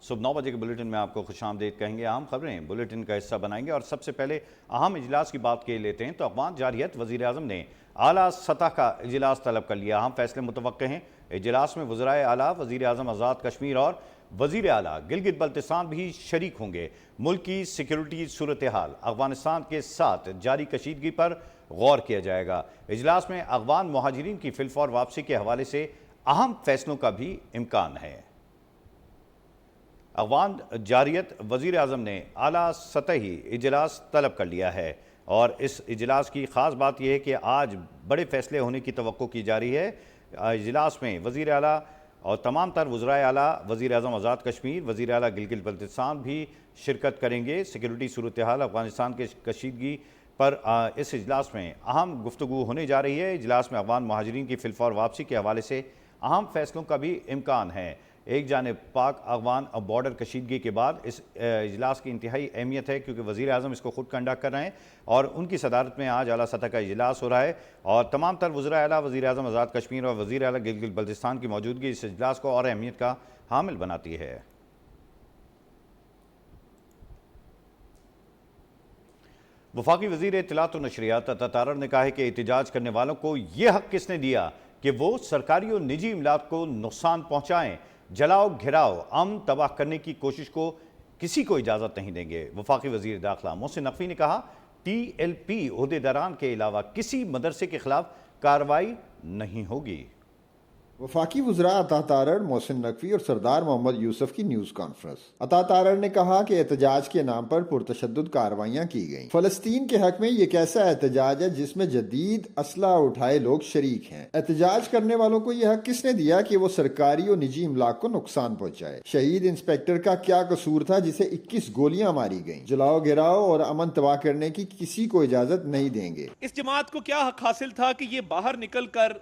صبح 9 بجے کے بلیٹن میں آپ کو خوش آمدید کہیں گے. اہم خبریں بلیٹن کا حصہ بنائیں گے اور سب سے پہلے اہم اجلاس کی بات کے لیتے ہیں تو اقوام جارحیت وزیر اعظم نے اعلیٰ سطح کا اجلاس طلب کر لیا. اہم فیصلے متوقع ہیں. اجلاس میں وزرائے اعلیٰ، وزیر اعظم آزاد کشمیر اور وزیر اعلیٰ گلگت بلتستان بھی شریک ہوں گے. ملک کی سیکیورٹی صورتحال، افغانستان کے ساتھ جاری کشیدگی پر غور کیا جائے گا. اجلاس میں افغان مہاجرین کی فی الفور واپسی کے حوالے سے اہم فیصلوں کا بھی امکان ہے. اقوام جارحیت وزیر اعظم نے اعلیٰ سطحی اجلاس طلب کر لیا ہے اور اس اجلاس کی خاص بات یہ ہے کہ آج بڑے فیصلے ہونے کی توقع کی جا رہی ہے. اجلاس میں وزیر اعلیٰ اور تمام تر وزرائے اعلیٰ، وزیر اعظم آزاد کشمیر، وزیر اعلیٰ گلگت بلتستان بھی شرکت کریں گے. سیکیورٹی صورتحال، افغانستان کے کشیدگی پر اس اجلاس میں اہم گفتگو ہونے جا رہی ہے. اجلاس میں افغان مہاجرین کی فی الفور واپسی کے حوالے سے اہم فیصلوں کا بھی امکان ہے. ایک جانب پاک افغان بارڈر کشیدگی کے بعد اس اجلاس کی انتہائی اہمیت ہے کیونکہ وزیر اعظم اس کو خود کنڈکٹ کر رہے ہیں اور ان کی صدارت میں آج اعلیٰ سطح کا اجلاس ہو رہا ہے اور تمام تر وزرائے اعلیٰ، وزیر اعظم آزاد کشمیر اور وزیر اعلیٰ گلگت بلتستان کی موجودگی اس اجلاس کو اور اہمیت کا حامل بناتی ہے. وفاقی وزیر اطلاعات و نشریات عطا تارڑ نے کہا ہے کہ احتجاج کرنے والوں کو یہ حق کس نے دیا کہ وہ سرکاری اور نجی املاک کو نقصان پہنچائیں. جلاؤ گھراؤ، امن تباہ کرنے کی کوشش کو کسی کو اجازت نہیں دیں گے. وفاقی وزیر داخلہ محسن نقوی نے کہا TLP عہدیداران کے علاوہ کسی مدرسے کے خلاف کارروائی نہیں ہوگی. وفاقی وزراء عطا تارڑ، محسن نقوی اور سردار محمد یوسف کی نیوز کانفرنس. عطا تارڑ نے کہا کہ احتجاج کے نام پر پرتشدد کارروائیاں کی گئیں. فلسطین کے حق میں یہ کیسا احتجاج ہے جس میں جدید اسلحہ اٹھائے لوگ شریک ہیں؟ احتجاج کرنے والوں کو یہ حق کس نے دیا کہ وہ سرکاری اور نجی املاک کو نقصان پہنچائے؟ شہید انسپیکٹر کا کیا قصور تھا جسے 21 گولیاں ماری گئیں؟ جلاؤ گراؤ اور امن تباہ کرنے کی کسی کو اجازت نہیں دیں گے. اس جماعت کو کیا حق حاصل تھا کہ یہ باہر نکل کر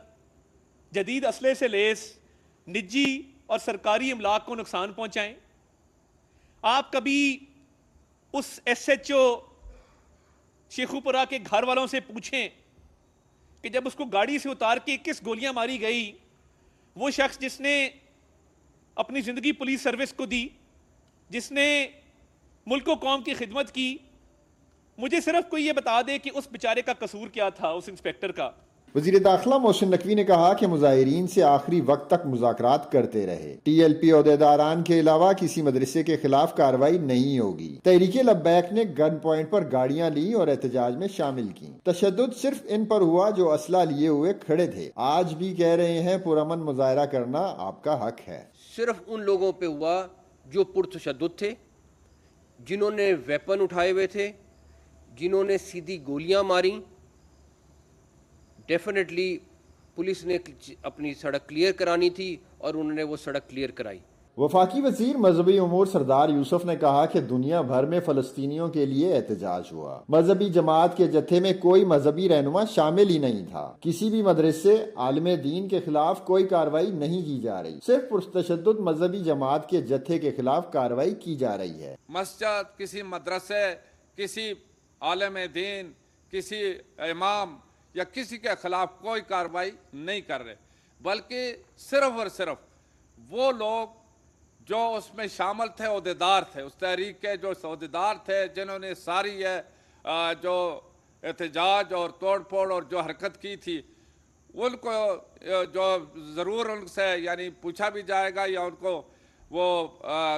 جدید اسلحے سے لیس نجی اور سرکاری املاک کو نقصان پہنچائیں؟ آپ کبھی اس SHO شیخو پورہ کے گھر والوں سے پوچھیں کہ جب اس کو گاڑی سے اتار کے 21 گولیاں ماری گئی، وہ شخص جس نے اپنی زندگی پولیس سروس کو دی، جس نے ملک و قوم کی خدمت کی، مجھے صرف کوئی یہ بتا دے کہ اس بیچارے کا قصور کیا تھا، اس انسپیکٹر کا. وزیر داخلہ محسن نقوی نے کہا کہ مظاہرین سے آخری وقت تک مذاکرات کرتے رہے. TLP عہدیداران کے علاوہ کسی مدرسے کے خلاف کارروائی نہیں ہوگی. تحریک لبیک نے گن پوائنٹ پر گاڑیاں لی اور احتجاج میں شامل کی. تشدد صرف ان پر ہوا جو اسلحہ لیے ہوئے کھڑے تھے. آج بھی کہہ رہے ہیں پرامن مظاہرہ کرنا آپ کا حق ہے. صرف ان لوگوں پہ ہوا جو پرتشدد تھے، جنہوں نے ویپن اٹھائے ہوئے تھے، جنہوں نے سیدھی گولیاں ماری. ڈیفینیٹلی پولیس نے اپنی سڑک کلیئر کرانی تھی اور انہوں نے وہ سڑک کلیئر کرائی. وفاقی وزیر مذہبی امور سردار یوسف نے کہا کہ دنیا بھر میں فلسطینیوں کے لیے احتجاج ہوا. مذہبی جماعت کے جتھے میں کوئی مذہبی رہنما شامل ہی نہیں تھا. کسی بھی مدرسے، عالم دین کے خلاف کوئی کارروائی نہیں کی جا رہی. صرف پرتشدد مذہبی جماعت کے جتھے کے خلاف کارروائی کی جا رہی ہے. مسجد، کسی مدرسے، کسی عالم دین، کسی امام یا کسی کے خلاف کوئی کارروائی نہیں کر رہے، بلکہ صرف اور صرف وہ لوگ جو اس میں شامل تھے، عہدیدار تھے، اس تحریک کے جو عہدیدار تھے، جنہوں نے ساری جو احتجاج اور توڑ پھوڑ اور جو حرکت کی تھی، ان کو جو ضرور ان سے یعنی پوچھا بھی جائے گا یا ان کو وہ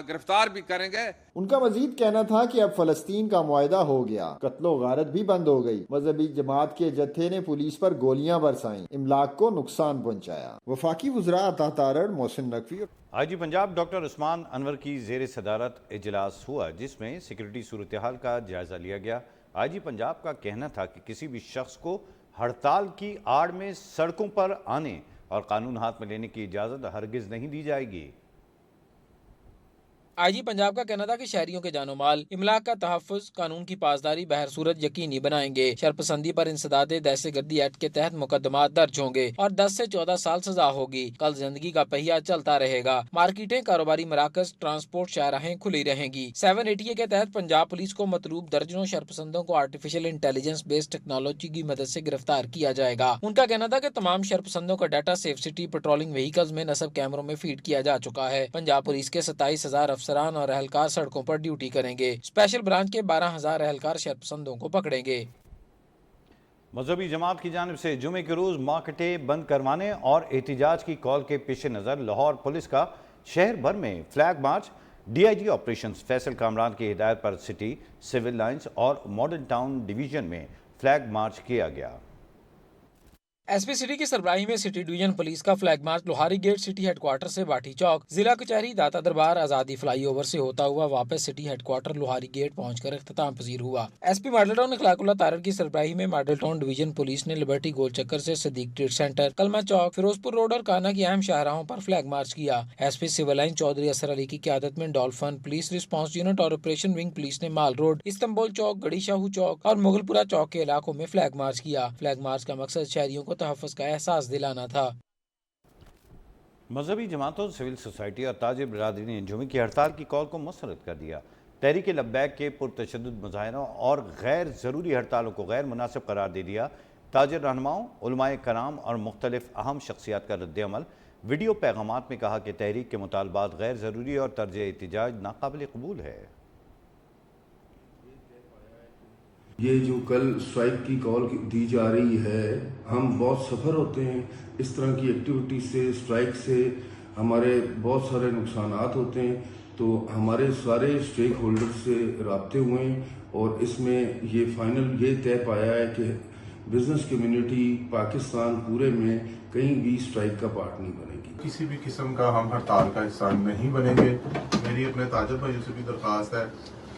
گرفتار بھی کریں گے. ان کا مزید کہنا تھا کہ اب فلسطین کا معاہدہ ہو گیا، قتل و غارت بھی بند ہو گئی. مذہبی جماعت کے جتھے نے پولیس پر گولیاں برسائیں، املاک کو نقصان پہنچایا. وفاقی وزراء عطا تارڑ، محسن نقوی. IG پنجاب ڈاکٹر عثمان انور کی زیر صدارت اجلاس ہوا جس میں سیکیورٹی صورتحال کا جائزہ لیا گیا. IG پنجاب کا کہنا تھا کہ کسی بھی شخص کو ہڑتال کی آڑ میں سڑکوں پر آنے اور قانون ہاتھ میں لینے کی اجازت ہرگز نہیں دی جائے گی. IG پنجاب کا کہنا تھا کہ شہریوں کے جان و مال، املاک کا تحفظ، قانون کی پاسداری بہر صورت یقینی بنائیں گے. شرپسندی پر انسداد دہشت گردی ایکٹ کے تحت مقدمات درج ہوں گے اور 10 سے 14 سال سزا ہوگی. کل زندگی کا پہیہ چلتا رہے گا. مارکیٹیں، کاروباری مراکز، ٹرانسپورٹ شاہراہیں کھلی رہیں گی. 780 کے تحت پنجاب پولیس کو مطلوب درجنوں شرپسندوں کو آرٹیفیشل انٹیلیجنس بیسڈ ٹیکنالوجی کی مدد سے گرفتار کیا جائے گا. ان کا کہنا تھا کہ تمام شرپسندوں کا data safe city patrolling vehicles میں نصب کیمروں میں فیڈ کیا جا چکا ہے. پنجاب پولیس کے 27,000 افسر افسران اور اہلکار سڑکوں پر ڈیوٹی کریں گے۔ اسپیشل برانچ کے 12,000 اہلکار شرپسندوں کو پکڑیں گے۔ مذہبی جماعت کی جانب سے جمعے کے روز مارکیٹیں بند کروانے اور احتجاج کی کال کے پیش نظر لاہور پولیس کا شہر بھر میں flag march D I G operations Faisal Kamran کی ہدایت پر سٹی، سول لائنز اور ماڈل ٹاؤن ڈویژن میں فلیگ مارچ کیا گیا۔ ایس پی سٹی کی سربراہی میں سٹی ڈویژن پولیس کا flag march Lohari gate city head quarter سے باٹھی چوک، ضلع کچہری، داتا دربار، آزادی فلائی اوور سے ہوتا ہوا واپس city head quarter Lohari get پہنچ کر اختتام پذیر ہوا۔ ایس پی ماڈل ٹاؤن اخلاق اللہ تارڑ کی سربراہی میں ماڈل ٹاؤن ڈویژن پولیس نے لبرٹی گول چکر سے صدیق ٹریڈ سینٹر، کلمہ چوک، فیروز پور روڈ اور کانا کی اہم شاہراہوں پر فلیگ مارچ کیا۔ S P civil line Chaudhry Asar Ali کی قیادت میں ڈولفن پولیس ریسپانس یونٹ اور آپریشن ونگ پولیس نے مال روڈ، استنبول چوک، گڑی شاہو چوک اور مغل پورہ چوک کے علاقوں میں فلیگ مارچ کیا۔ فلیگ مارچ کا مقصد شہریوں کو تحفظ کا احساس دلانا تھا۔ مذہبی جماعتوں، سول سوسائٹی اور تاجر برادری نے جمعے کی ہڑتال کی کال کو مسترد کر دیا۔ تحریک لبیک کے پرتشدد مظاہروں اور غیر ضروری ہڑتالوں کو غیر مناسب قرار دے دیا۔ تاجر رہنماؤں، علماء کرام اور مختلف اہم شخصیات کا رد عمل۔ ویڈیو پیغامات میں کہا کہ تحریک کے مطالبات غیر ضروری اور طرز احتجاج ناقابل قبول ہے۔ یہ جو کل اسٹرائک کی کال دی جا رہی ہے، ہم بہت سفر ہوتے ہیں اس طرح کی ایکٹیویٹی سے، اسٹرائک سے ہمارے بہت سارے نقصانات ہوتے ہیں، تو ہمارے سارے اسٹیک ہولڈر سے رابطے ہوئے ہیں اور اس میں یہ فائنل یہ طے پایا ہے کہ بزنس کمیونٹی پاکستان پورے میں کہیں بھی اسٹرائک کا پارٹ نہیں بنے گی۔ کسی بھی قسم کا ہم ہڑتال کا حصہ نہیں بنیں گے۔ میری اپنے تاجر بھائیوں سے بھی درخواست ہے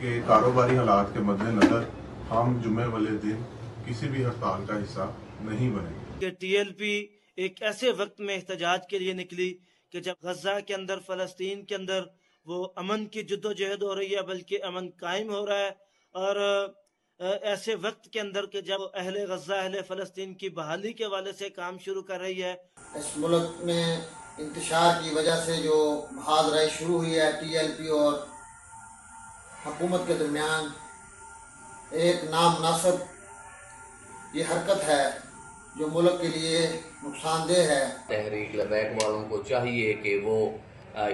کہ کاروباری حالات کے مد نظر ہم جمعے والے دن کسی بھی ہڑتال کا حصہ نہیں بنیں گے۔ کہ ٹی ایل پی ایک ایسے وقت میں احتجاج کے لیے نکلی کہ جب غزہ کے اندر، فلسطین کے اندر وہ امن کی جد و جہد ہو رہی ہے، بلکہ امن قائم ہو رہا ہے، اور ایسے وقت کے اندر کہ جب اہل غزہ، اہل فلسطین کی بحالی کے حوالے سے کام شروع کر رہی ہے۔ اس ملک میں انتشار کی وجہ سے جو محاذرہ شروع ہوئی ہے ٹی ایل پی اور حکومت کے درمیان، ایک نام مناسب یہ حرکت ہے جو ملک کے لیے نقصان دہ ہے۔ تحریک لبیک والوں کو چاہیے کہ وہ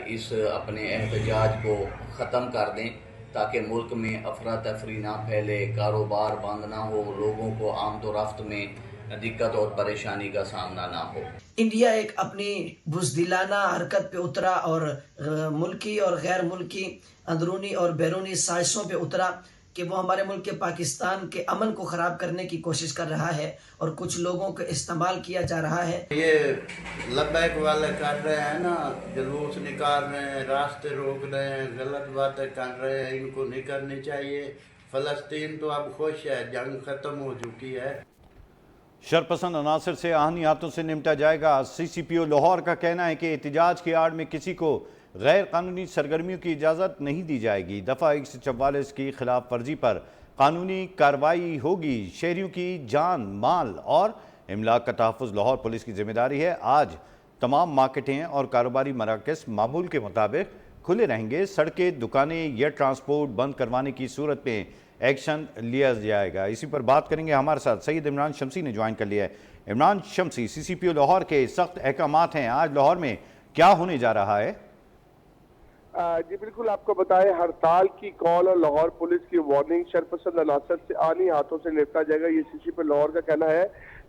اس اپنے احتجاج کو ختم کر دیں تاکہ ملک میں افراتفری نہ پھیلے، کاروبار بند نہ ہو، لوگوں کو آمد و رفت میں دقت اور پریشانی کا سامنا نہ ہو۔ انڈیا ایک اپنی بزدلانہ حرکت پہ اترا اور ملکی اور غیر ملکی، اندرونی اور بیرونی سازشوں پہ اترا کہ وہ ہمارے ملک کے پاکستان کے امن کو خراب کرنے کی کوشش کر رہا ہے اور کچھ لوگوں کو استعمال کیا جا رہا ہے۔ یہ لبیک والے کر رہے ہیں نا، جلوس نکال رہے ہیں، راستے روک رہے ہیں، غلط باتیں کر رہے ہیں، ان کو نہیں کرنی چاہیے۔ فلسطین تو اب خوش ہے، جنگ ختم ہو چکی ہے۔ شرپسند عناصر سے آہنی ہاتھوں سے نمٹا جائے گا۔ سی سی پی او لاہور کا کہنا ہے کہ احتجاج کی آڑ میں کسی کو غیر قانونی سرگرمیوں کی اجازت نہیں دی جائے گی۔ دفعہ 144 کی خلاف ورزی پر قانونی کارروائی ہوگی۔ شہریوں کی جان، مال اور املاک کا تحفظ لاہور پولیس کی ذمہ داری ہے۔ آج تمام مارکیٹیں اور کاروباری مراکز معمول کے مطابق کھلے رہیں گے۔ سڑکیں، دکانیں یا ٹرانسپورٹ بند کروانے کی صورت میں ایکشن لیا جائے گا۔ اسی پر بات کریں گے، ہمارے ساتھ سید عمران شمسی نے جوائن کر لیا ہے۔ عمران شمسی، سی سی پی او لاہور کے سخت احکامات ہیں، آج لاہور میں کیا ہونے جا رہا ہے؟ جی بالکل، آپ کو بتائیں ہڑتال کی کال اور لاہور پولیس کی وارننگ، شرپسند عناصر سے آنی ہاتھوں سے نپٹا جائے گا، یہ سی سی پی او لاہور کا کہنا ہے۔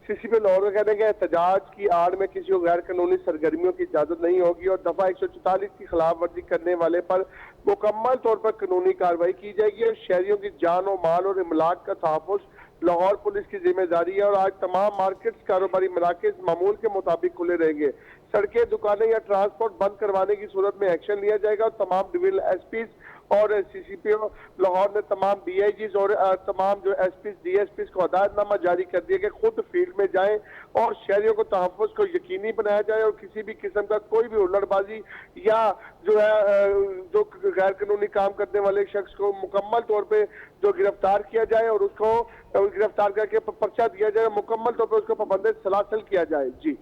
سی سی پی او لاہور کا کہنا ہے کہ احتجاج کی آڑ میں کسی کو غیر قانونی سرگرمیوں کی اجازت نہیں ہوگی اور دفعہ 144 کی خلاف ورزی کرنے والے پر مکمل طور پر قانونی کارروائی کی جائے گی اور شہریوں کی جان و مال اور املاک کا تحفظ لاہور پولیس کی ذمہ داری ہے۔ اور آج تمام مارکیٹس، کاروباری مراکز معمول کے مطابق کھلے رہیں گے۔ سڑکیں، دکانیں یا ٹرانسپورٹ بند کروانے کی صورت میں ایکشن لیا جائے گا اور تمام ڈویژنل ایس پیز اور سی سی پی او لاہور نے تمام ڈی آئی جیز اور تمام جو SPs, DSPs کو ہدایت نامہ جاری کر دیا کہ خود فیلڈ میں جائیں اور شہریوں کو تحفظ کو یقینی بنایا جائے اور کسی بھی قسم کا کوئی بھی ہلڑ بازی یا جو ہے جو غیر قانونی کام کرنے والے شخص کو مکمل طور پہ جو گرفتار کیا جائے اور اس کو گرفتار کر کے پرچہ دیا جائے، مکمل طور پہ اس کو پابند سلاسل کیا جائے۔ جی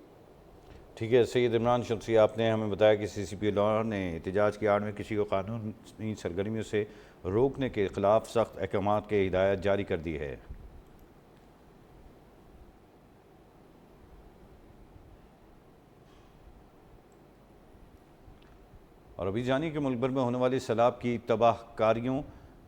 ٹھیک ہے سید عمران شمسی، آپ نے ہمیں بتایا کہ سی سی پی او لاہور نے احتجاج کی آڑ میں کسی کو قانونی سرگرمیوں سے روکنے کے خلاف سخت احکامات کی ہدایت جاری کر دی ہے۔ اور ابھی جانیے کہ ملک بھر میں ہونے والی سیلاب کی تباہ کاریوں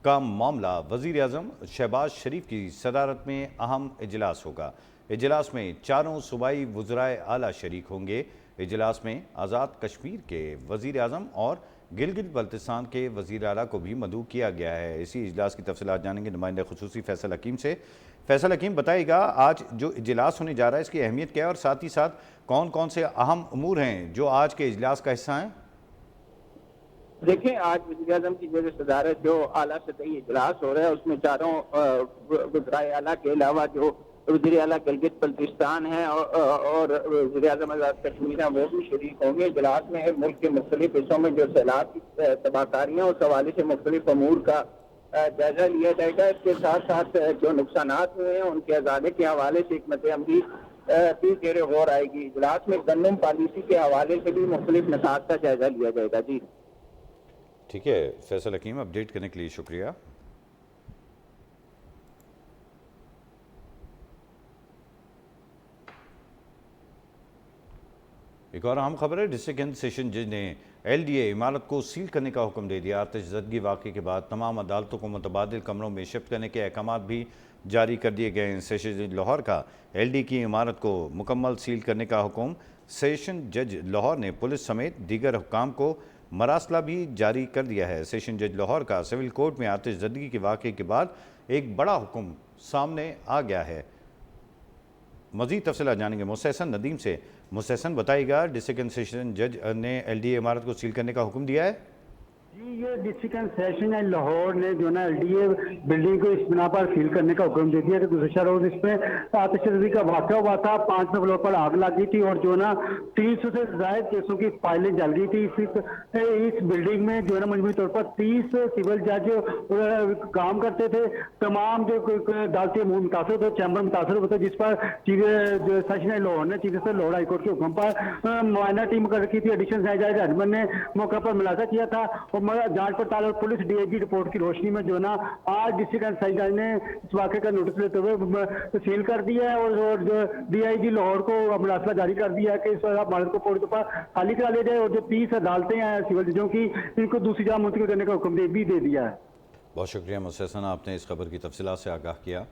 کا معاملہ وزیر اعظم شہباز شریف کی صدارت میں اہم اجلاس ہوگا۔ اجلاس میں چاروں صوبائی وزرائے اعلیٰ شریک ہوں گے۔ اجلاس میں آزاد کشمیر کے وزیر اعظم اور گلگت بلتستان کے وزیر اعلیٰ کو بھی مدعو کیا گیا ہے۔ اسی اجلاس کی تفصیلات جانیں گے نمائندہ خصوصی فیصل حکیم سے۔ فیصل حکیم، بتائیے گا آج جو اجلاس ہونے جا رہا ہے اس کی اہمیت کیا ہے اور ساتھ ہی ساتھ کون کون سے اہم امور ہیں جو آج کے اجلاس کا حصہ ہیں؟ دیکھیں، آج وزیر اعظم کی جو صدارت جو اعلیٰ سطحی اجلاس ہو رہا ہے اس میں چاروں وزرائے اعلیٰ کے علاوہ جو وزیر اعلیٰ گلگت بلتستان ہیں اور وزیر اعظم آزاد کشمیر ہیں وہ بھی شریک ہوں گے۔ اجلاس میں ملک کے مختلف حصوں میں جو سیلاب کی تباہ کاریاں اس حوالے سے مختلف امور کا جائزہ لیا جائے گا۔ اس کے ساتھ ساتھ جو نقصانات ہوئے ہیں ان کے ازالے کے حوالے سے حکمت عملی بھی زیر غور آئے گی۔ اجلاس میں گندم پالیسی کے حوالے سے بھی مختلف نکات کا جائزہ لیا جائے گا۔ جی ٹھیک ہے فیصل حکیم، اپڈیٹ کرنے کے لیے شکریہ۔ ایک اور اہم خبر ہے، ڈسٹرکٹ اینڈ سیشن جج نے LDA عمارت کو سیل کرنے کا حکم دے دیا۔ آتش زدگی واقعے کے بعد تمام عدالتوں کو متبادل کمروں میں شفٹ کرنے کے احکامات بھی جاری کر دیے گئے ہیں۔ سیشن جج لاہور کا LDA کی عمارت کو مکمل سیل کرنے کا حکم سیشن جج لاہور نے پولیس سمیت دیگر حکام کو مراسلہ بھی جاری کر دیا ہے۔ سیشن جج لاہور کا سول کورٹ میں آتش زدگی کے واقعے کے بعد ایک بڑا حکم سامنے آ گیا ہے۔ مزید تفصیلات جانیں گے مستحسن ندیم سے۔ مستحسن، بتائیے گا ڈسٹرکٹ اینڈ سیشن جج نے LDA عمارت کو سیل کرنے کا حکم دیا ہے؟ جی، یہ ڈسٹرکٹ اینڈ سیشن لاہور نے جو نا LDA بلڈنگ کو اس بنا پر سیل کرنے کا حکم دے دیا کہ گزشتہ روز اس میں آتش زدگی کا واقعہ ہوا تھا۔ 5 فلور پر آگ لگ گئی تھی اور جو نا 300 سے زائد کیسوں کی فائلیں جل گئی تھی۔ اس بلڈنگ میں جو ہے نا مجموعی طور پر 30 سول جج کام کرتے تھے۔ تمام جو عدالتیں متاثر ہوتے چیمبر متاثر ہوتے، جس پر سیشن لاہور نے chief justice Lahore high court کے حکم پر معائنہ ٹیم مقرر کی تھی۔ ایڈیشنل جج اجمل نے موقع پر ملاحظہ کیا تھا اور جانچ پڑتال اور پولیس DIG رپورٹ کی روشنی میں جو نا آج ڈسٹرکٹ اینڈ سیشن جج نے اس واقعے کا نوٹس لیتے ہوئے سیل کر دیا ہے اور جو DIG لاہور کو مراسلہ جاری کر دیا ہے کہ اس عمارت کو پوری طور پر خالی کرا لیا جائے اور جو 30 عدالتیں ہیں سول ججوں کی ان کو دوسری جگہ منتقل کرنے کا حکم بھی دے دیا ہے۔ بہت شکریہ مستحسن، آپ نے اس خبر کی تفصیلات سے آگاہ کیا۔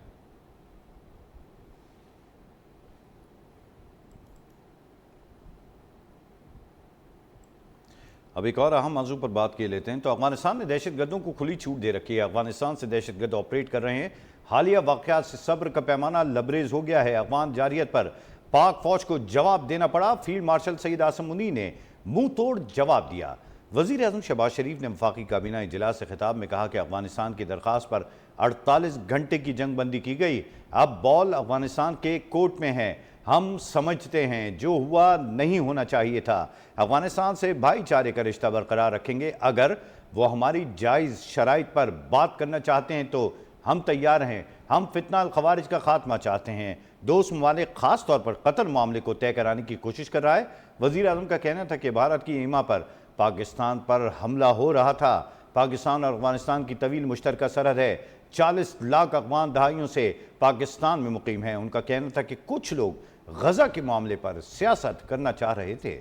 اب ایک اور اہم موضوع پر بات کیے لیتے ہیں تو افغانستان نے دہشت گردوں کو کھلی چھوٹ دے رکھی ہے۔ افغانستان سے دہشت گرد آپریٹ کر رہے ہیں۔ حالیہ واقعات سے صبر کا پیمانہ لبریز ہو گیا ہے۔ افغان جارحیت پر پاک فوج کو جواب دینا پڑا۔ فیلڈ مارشل سعید عاصم منی نے منہ توڑ جواب دیا۔ وزیر اعظم شہباز شریف نے وفاقی کابینہ اجلاس سے خطاب میں کہا کہ افغانستان کی درخواست پر 48 گھنٹے کی جنگ بندی کی گئی۔ اب بال افغانستان کے کورٹ میں ہے۔ ہم سمجھتے ہیں جو ہوا نہیں ہونا چاہیے تھا۔ افغانستان سے بھائی چارے کا رشتہ برقرار رکھیں گے۔ اگر وہ ہماری جائز شرائط پر بات کرنا چاہتے ہیں تو ہم تیار ہیں۔ ہم فتنہ الخوارج کا خاتمہ چاہتے ہیں۔ دوست ممالک خاص طور پر قتل معاملے کو طے کرانے کی کوشش کر رہا ہے۔ وزیر اعظم کا کہنا تھا کہ بھارت کی ایما پر پاکستان پر حملہ ہو رہا تھا۔ پاکستان اور افغانستان کی طویل مشترکہ سرحد ہے۔ 40 لاکھ افغان دہائیوں سے پاکستان میں مقیم ہیں۔ ان کا کہنا تھا کہ کچھ لوگ غزہ کے معاملے پر سیاست کرنا چاہ رہے تھے۔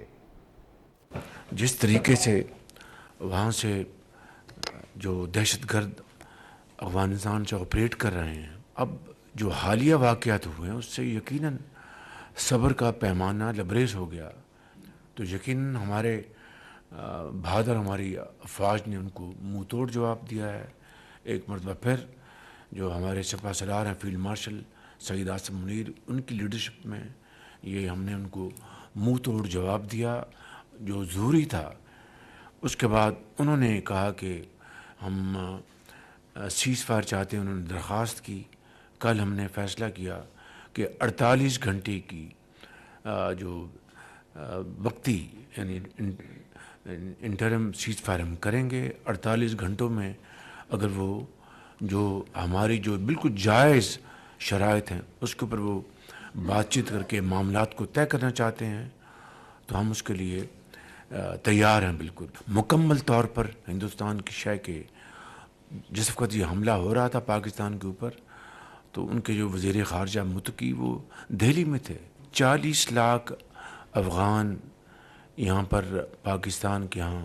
جس طریقے سے وہاں سے جو دہشت گرد افغانستان سے آپریٹ کر رہے ہیں، اب جو حالیہ واقعات ہوئے ہیں اس سے یقیناً صبر کا پیمانہ لبریز ہو گیا۔ تو یقیناً ہمارے بہادر ہماری افواج نے ان کو منہ توڑ جواب دیا ہے۔ ایک مرتبہ پھر جو ہمارے سپہ سالار ہیں فیلڈ مارشل سعید عاصم منیر، ان کی لیڈرشپ میں یہ ہم نے ان کو منہ توڑ جواب دیا جو ضروری تھا۔ اس کے بعد انہوں نے کہا کہ ہم سیز فائر چاہتے ہیں۔ انہوں نے درخواست کی۔ کل ہم نے فیصلہ کیا کہ 48 گھنٹے کی جو وقتی یعنی انٹرم سیز فائر ہم کریں گے۔ 48 گھنٹوں میں اگر وہ جو ہماری جو بالکل جائز شرائط ہیں اس کے اوپر وہ بات چیت کر کے معاملات کو طے کرنا چاہتے ہیں تو ہم اس کے لیے تیار ہیں۔ بالکل مکمل طور پر ہندوستان کی شے کے جس وقت یہ حملہ ہو رہا تھا پاکستان کے اوپر تو ان کے جو وزیر خارجہ متقی وہ دہلی میں تھے۔ 40 لاکھ افغان یہاں پر پاکستان کے ہاں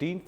3